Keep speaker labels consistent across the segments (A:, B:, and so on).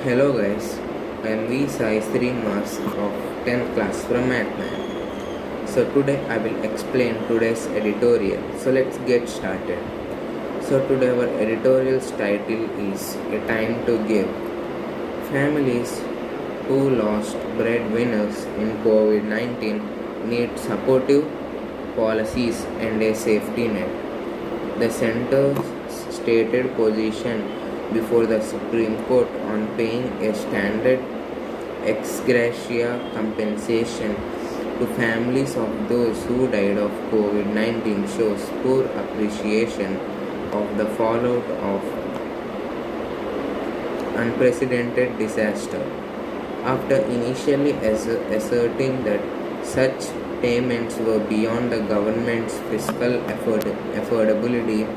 A: Hello guys, I am V Sai Srinivas of 10th class from Atman. So today I will explain today's editorial. So let's get started. So today our editorial's title is A Time to Give. Families who lost breadwinners in COVID-19 need supportive policies and a safety net. The center's stated position before the Supreme Court on paying a standard ex gratia compensation to families of those who died of COVID-19 shows poor appreciation of the fallout of unprecedented disaster. After initially asserting that such payments were beyond the government's fiscal affordability,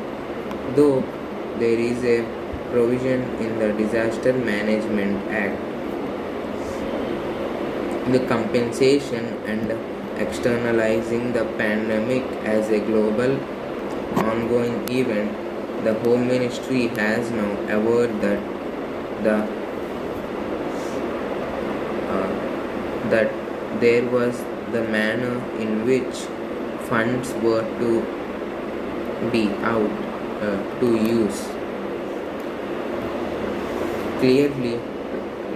A: though there is a provision in the Disaster Management Act, the compensation and externalizing the pandemic as a global ongoing event, the Home Ministry has now averred the that there was the manner in which funds were to be out to use. Clearly,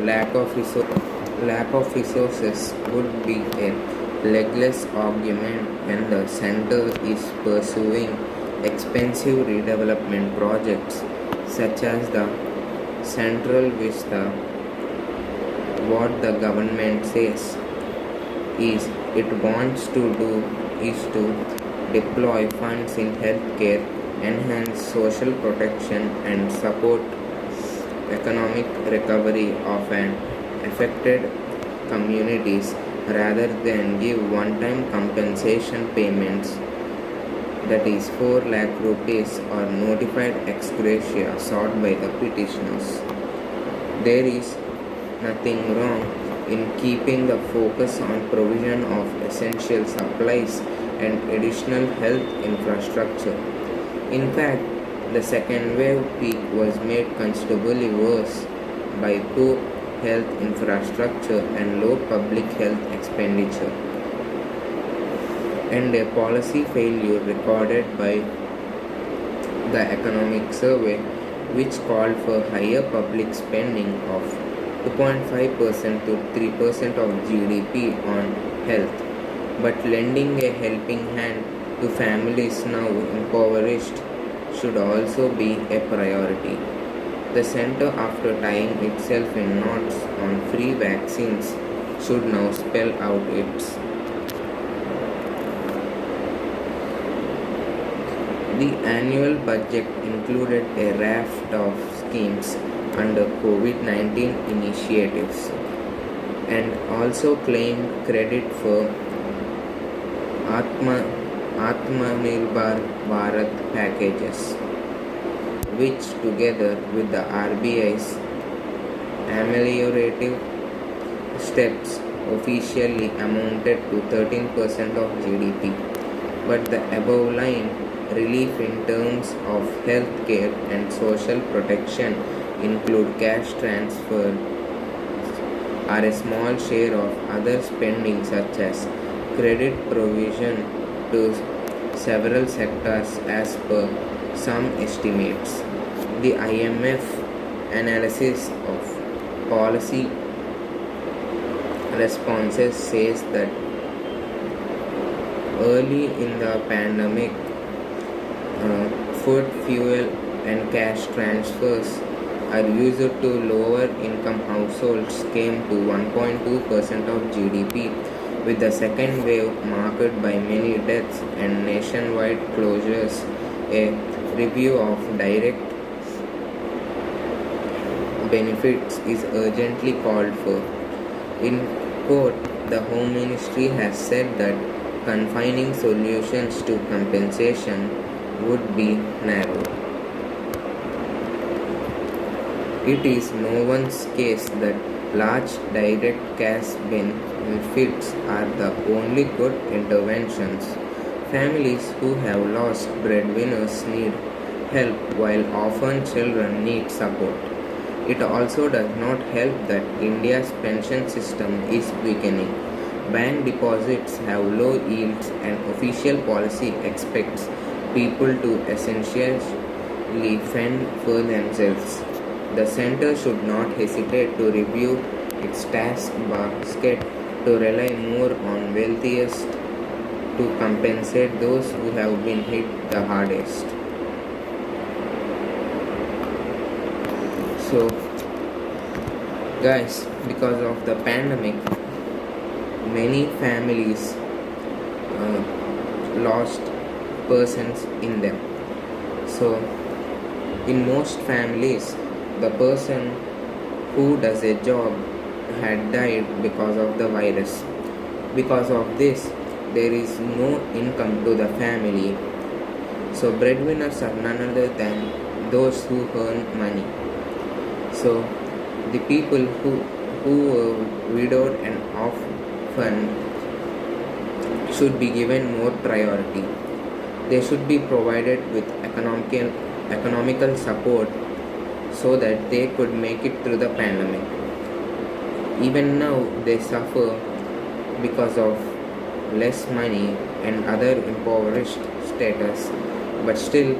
A: lack of resources would be a legless argument when the center is pursuing expensive redevelopment projects such as the Central Vista. What the government says is it wants to do is to deploy funds in healthcare, enhance social protection, and support economic recovery of an affected communities rather than give one-time compensation payments, that is 4 lakh rupees, or notified ex gratia sought by the petitioners. There is nothing wrong in keeping the focus on provision of essential supplies and additional health infrastructure. In fact, the second wave peak was made considerably worse by poor health infrastructure and low public health expenditure, and a policy failure recorded by the Economic Survey, which called for higher public spending of 2.5% to 3% of GDP on health, but lending a helping hand to families now impoverished should also be a priority. The center, after tying itself in knots on free vaccines, should now spell out its. The annual budget included a raft of schemes under COVID-19 initiatives and also claimed credit for Atmanirbhar Bharat packages, which together with the RBI's ameliorative steps officially amounted to 13% of GDP. But the above line relief in terms of health care and social protection include cash transfer are a small share of other spending such as credit provision to several sectors as per some estimates. The IMF analysis of policy responses says that early in the pandemic, food, fuel, and cash transfers are used to lower income households came to 1.2% of GDP, with the second wave marked by many deaths and nationwide closures. A review of direct benefits is urgently called for. In court, the Home Ministry has said that confining solutions to compensation would be narrow. It is no one's case that large direct cash benefits are the only good interventions. Families who have lost breadwinners need help while orphan children need support. It also does not help that India's pension system is weakening. Bank deposits have low yields and official policy expects people to essentially fend for themselves. The center should not hesitate to review its tax basket to rely more on wealthiest to compensate those who have been hit the hardest. So, guys, because of the pandemic, many families lost persons in them. So, in most families, the person who does a job had died because of the virus. Because of this, there is no income to the family. So, breadwinners are none other than those who earn money. So, the people who were widowed and orphaned should be given more priority. They should be provided with economical support so that they could make it through the pandemic. Even now, they suffer because of less money and other impoverished status, but still,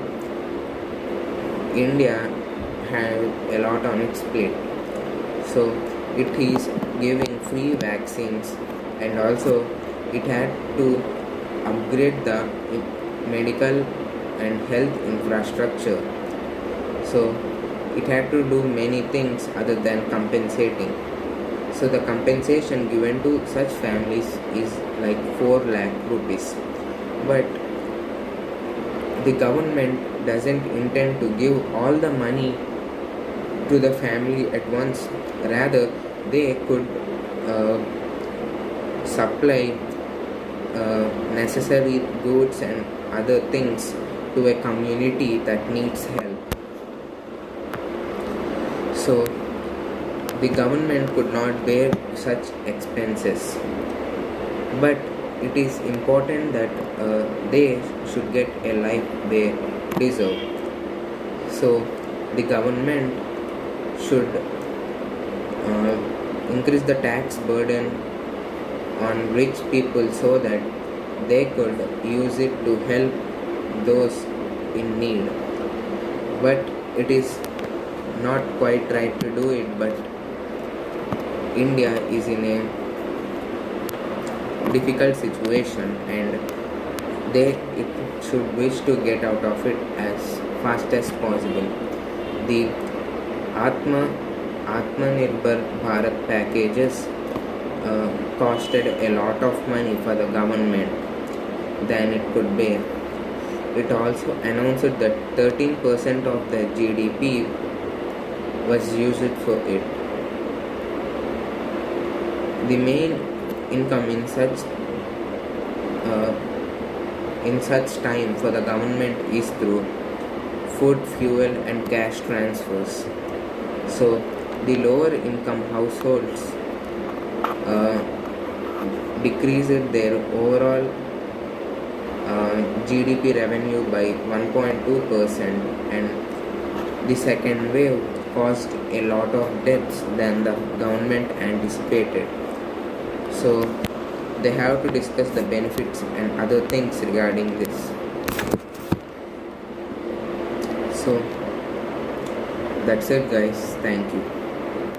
A: India has a lot on its plate. So, it is giving free vaccines, and also it had to upgrade the medical and health infrastructure. So, it had to do many things other than compensating. So, the compensation given to such families is like 4 lakh rupees. But the government doesn't intend to give all the money to the family at once. Rather, they could supply necessary goods and other things to a community that needs help. So, the government could not bear such expenses, but it is important that they should get a life they deserve. So, the government should increase the tax burden on rich people so that they could use it to help those in need. But it is not quite right to do it, but India is in a difficult situation and it should wish to get out of it as fast as possible. The Atmanirbhar Bharat packages costed a lot of money for the government than it could bear. It also announced that 13% of the GDP was used for it. The main income in such time for the government is through food, fuel, and cash transfers. So the lower income households decreased their overall GDP revenue by 1.2%, and the second wave caused a lot of deaths than the government anticipated. So they have to discuss the benefits and other things regarding this. So that's it, guys. Thank you.